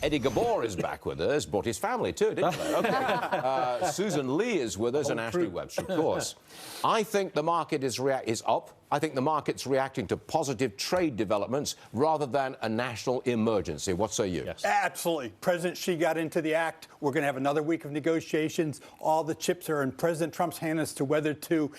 Eddie Ghabour is back with us. Brought his family too, didn't he? Okay. Susan Lee is with us, and Ashley Webster, of course. I think the market is up. I think the market's reacting to positive trade developments rather than a national emergency. What say you? Yes. Absolutely. President Xi got into the act. We're going to have another week of negotiations. All the chips are in President Trump's hands as to whether to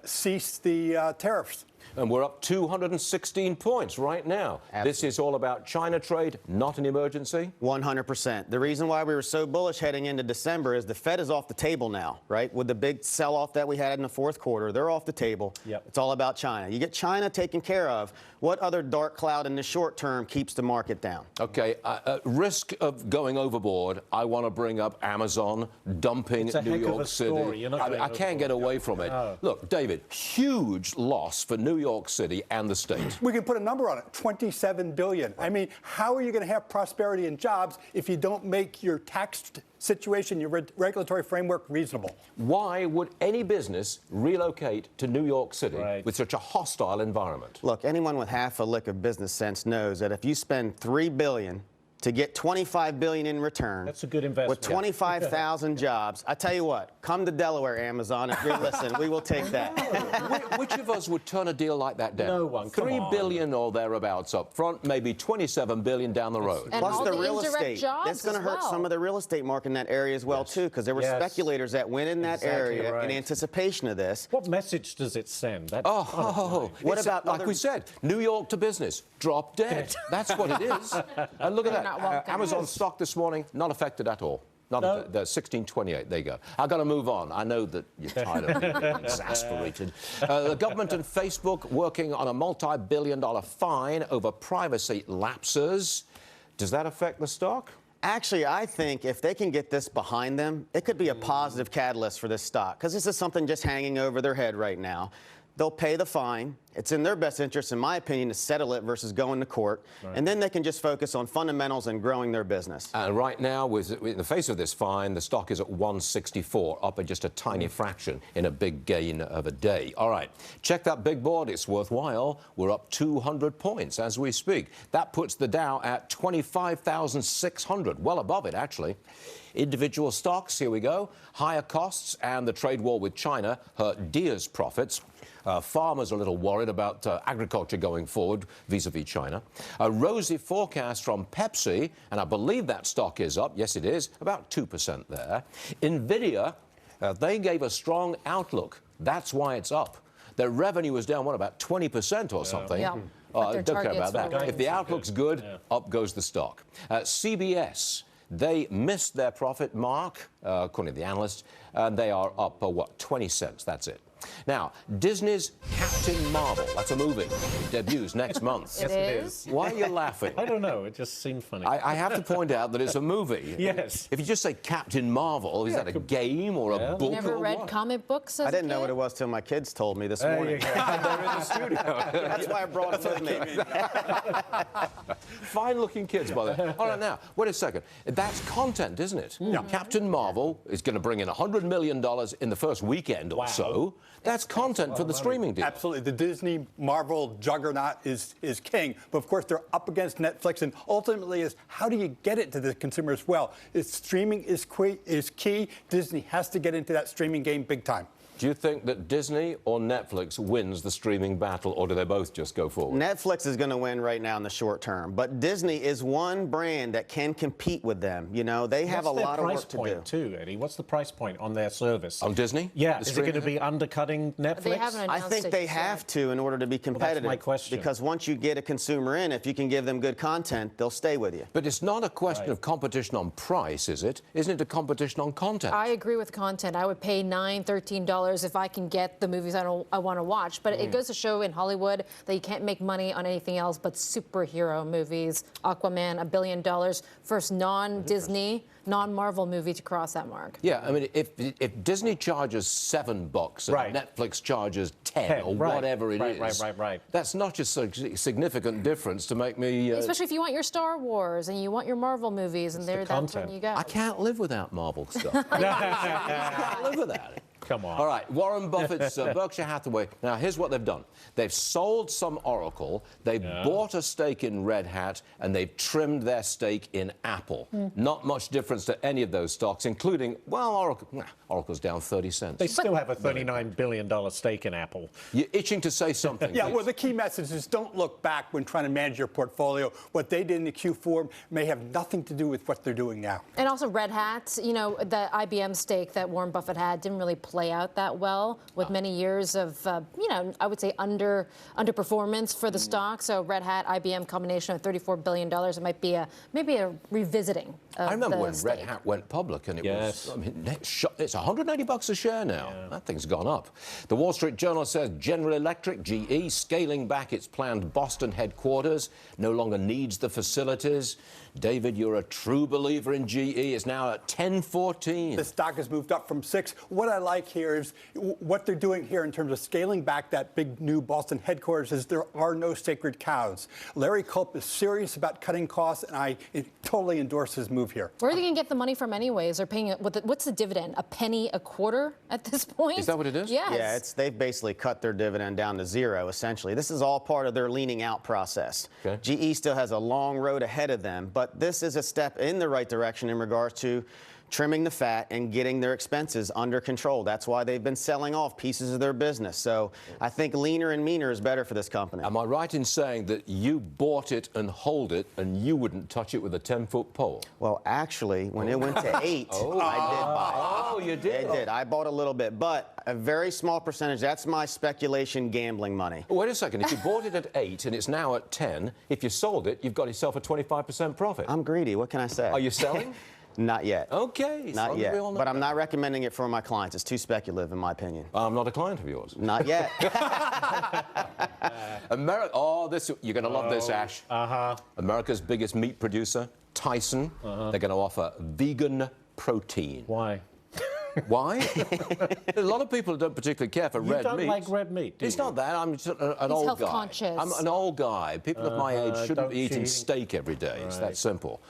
cease the tariffs. And we're up 216 points right now. Absolutely. This is all about China trade, not an emergency? 100%. The reason why we were so bullish heading into December is the Fed is off the table now, right? With the big sell-off that we had in the fourth quarter, they're off the table. Yep. It's all about China. You get China taken care of, what other dark cloud in the short term keeps the market down? Okay, risk of going overboard, I want to bring up Amazon dumping New York City. I can't get away from it. No. Look, David, huge loss for New York City and the state. We can put a number on it, $27 billion. I mean, how are you going to have prosperity and jobs if you don't make your tax situation, your regulatory framework reasonable? Why would any business relocate to New York City with such a hostile environment? Look, anyone with half a lick of business sense knows that if you spend $3 billion to get $25 billion in return. That's a good investment. With 25,000 jobs. I tell you what, come to Delaware, Amazon, if you're listening. We will take that. Which of us would turn a deal like that down? No one. $3 billion or thereabouts up front, maybe $27 billion down the road. And plus all the the real estate. That's going to hurt some of the real estate market in that area as well, too, because there were speculators that went in that area in anticipation of this. What message does it send? That's what about, like we said, New York to business, drop dead. That's what it is. And look at that. Amazon stock this morning, not affected at all. Not the 1628. There you go. I've got to move on. I know that you're tired of being exasperated. The government and Facebook working on a multi-billion-dollar fine over privacy lapses. Does that affect the stock? Actually, I think if they can get this behind them, it could be a positive catalyst for this stock, because this is something just hanging over their head right now. They'll pay the fine. It's in their best interest, in my opinion, to settle it versus going to court. And then they can just focus on fundamentals and growing their business. And right now, in the face of this fine, the stock is at 164, up at just a tiny fraction in a big gain of a day. All right, check that big board. It's worthwhile. We're up 200 points as we speak. That puts the Dow at 25,600, well above it, actually. Individual stocks, here we go. Higher costs and the trade war with China hurt Deere's profits. Farmers are a little worried about agriculture going forward vis-a-vis China. A rosy forecast from Pepsi, and I believe that stock is up. Yes, it is, about 2% there. NVIDIA, they gave a strong outlook. That's why it's up. Their revenue was down, what, about 20% or something? Yeah. Don't care about that. If the outlook's good, up goes the stock. CBS, they missed their profit mark, according to the analysts, and they are up, what, 20 cents. That's it. Now, Disney's Captain Marvel, that's a movie. It debuts next month. It is. Why are you laughing? I don't know. It just seemed funny. I have to point out that it's a movie. Yes. If you just say Captain Marvel, is that a game or a book? You never read comic books as a kid? I didn't know what it was till my kids told me this morning. They're in the studio. That's why I brought it with me. Fine-looking kids, by the way. All right, now, wait a second. That's content, isn't it? Yeah. Captain Marvel is going to bring in $100 million in the first weekend or so. That's content for the streaming deal. Absolutely. The Disney Marvel juggernaut is king. But, of course, they're up against Netflix. And ultimately is how do you get it to the consumer as well? Streaming is key. Disney has to get into that streaming game big time. Do you think that Disney or Netflix wins the streaming battle, or do they both just go forward? Netflix is going to win right now in the short term, but Disney is one brand that can compete with them. You know, they have a lot of work to do. What's their price point, too, Eddie? What's the price point on their service? On Disney? Yeah. Is it going to be undercutting Netflix? They haven't announced I think they have to in order to be competitive. Well, that's my question. Because once you get a consumer in, if you can give them good content, they'll stay with you. But it's not a question of competition on price, is it? Isn't it a competition on content? I agree with content. I would pay $9, $13 if I can get the movies I want to watch. But it goes to show in Hollywood that you can't make money on anything else but superhero movies. Aquaman, $1 billion. First non-Disney, non-Marvel movie to cross that mark. Yeah, I mean, if Disney charges $7 and Netflix charges 10 or whatever it is, that's not just a significant difference to make me... Especially if you want your Star Wars and you want your Marvel movies, and that's when you go. I can't live without Marvel stuff. I can't live without it. Come on. All right, Warren Buffett's Berkshire Hathaway. Now, here's what they've done. They've sold some Oracle, they've bought a stake in Red Hat, and they've trimmed their stake in Apple. Not much difference to any of those stocks, including, well, Oracle. Nah, Oracle's down 30 cents. They still have a $39 billion stake in Apple. You're itching to say something. Yeah, please. well, the key message is don't look back when trying to manage your portfolio. What they did in the Q4 may have nothing to do with what they're doing now. And also Red Hat, you know, the IBM stake that Warren Buffett had didn't really play out that well with many years of, you know, I would say underperformance for the stock. So Red Hat, IBM combination of $34 billion. It might be maybe a revisiting of I remember the when stake. Red Hat went public, and it Yes. was, I mean, it's $180 a share now. That thing's gone up. The Wall Street Journal says General Electric, GE, scaling back its planned Boston headquarters, no longer needs the facilities. David, you're a true believer in GE. It's now at 10.14. The stock has moved up from 6. What I like here is what they're doing here in terms of scaling back that big new Boston headquarters is there are no sacred cows. Larry Culp is serious about cutting costs, and I totally endorse his move here. Where are they going to get the money from anyways? They're paying, what's the dividend? A penny a quarter at this point? Is that what it is? Yes. Yeah, they've basically cut their dividend down to 0, essentially. This is all part of their leaning out process. Okay. GE still has a long road ahead of them, but this is a step in the right direction in regards to trimming the fat and getting their expenses under control. That's why they've been selling off pieces of their business. So I think leaner and meaner is better for this company. Am I right in saying that you bought it and hold it, and you wouldn't touch it with a 10-foot pole? Well, actually, when it went to 8, I did buy it. Oh, you did? I did. I bought a little bit, but a very small percentage. That's my speculation gambling money. Wait a second. If you bought it at 8 and it's now at 10, if you sold it, you've got yourself a 25% profit. I'm greedy. What can I say? Are you selling? Not yet. Okay. Not yet. We all know But I'm that. not recommending it for my clients. It's too speculative, in my opinion. I'm not a client of yours. Not yet. America. Oh, this you're going to love this, Ash. America's biggest meat producer, Tyson. They're going to offer vegan protein. Why? Why? A lot of people don't particularly care for red meat. You don't like red meat, do It's you? not that. I'm just an old health guy. conscious. I'm an old guy. People of my age shouldn't don't be eating cheat. steak every day. It's that simple.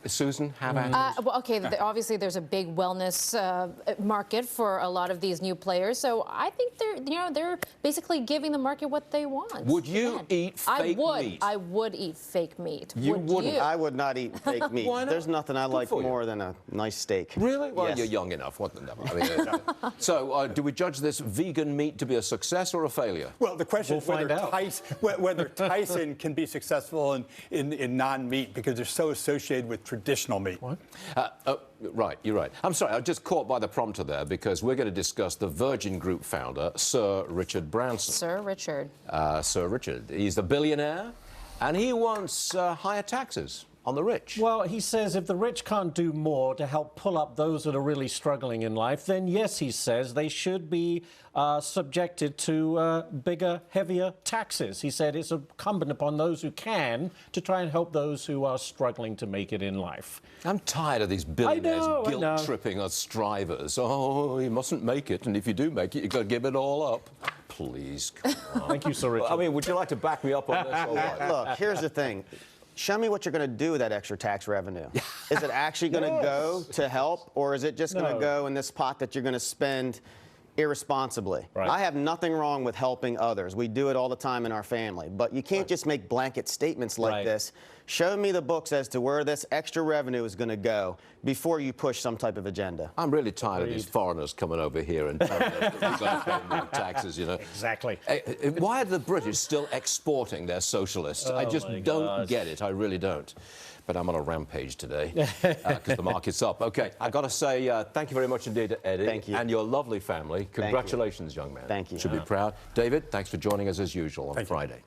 Susan, have at it. Well, okay, obviously there's a big wellness market for a lot of these new players. So I think they're basically giving the market what they want. Would you eat fake meat? I would eat fake meat. You Would wouldn't. you? I would not eat fake meat. Why not? There's nothing I like for you. more than a nice steak. Really? Well, Yes. you're young enough. What the devil? I mean, so, do we judge this vegan meat to be a success or a failure? Well, the question is We'll find out. whether Tyson can be successful in non-meat because they're so associated with traditional meat. What? Right, you're right. I'm sorry, I was just caught by the prompter there because we're going to discuss the Virgin Group founder, Sir Richard Branson. Sir Richard. Sir Richard. He's a billionaire, and he wants higher taxes on the rich. Well, he says if the rich can't do more to help pull up those that are really struggling in life, then yes, he says they should be subjected to bigger, heavier taxes. He said it's incumbent upon those who can to try and help those who are struggling to make it in life. I'm tired of these billionaires I know. guilt-tripping us strivers. Oh, you mustn't make it, and if you do make it, you've got to give it all up. Please, come on. Thank you, Sir Richard. I mean, would you like to back me up on this or what? Look, here's the thing. Show me what you're going to do with that extra tax revenue. Is it actually going to go to help, or is it just going to go in this pot that you're going to spend irresponsibly? Right. I have nothing wrong with helping others. We do it all the time in our family. But you can't just make blanket statements like this. Show me the books as to where this extra revenue is going to go before you push some type of agenda. I'm really tired of these foreigners coming over here and telling us that we've got to pay more taxes, you know. Exactly. Why are the British still exporting their socialists? I just don't get it. I really don't. But I'm on a rampage today because the market's up. Okay, I've got to say thank you very much indeed to Eddie. Thank you. And your lovely family. Congratulations, young man. Thank you. Should be proud. David, thanks for joining us as usual on Friday.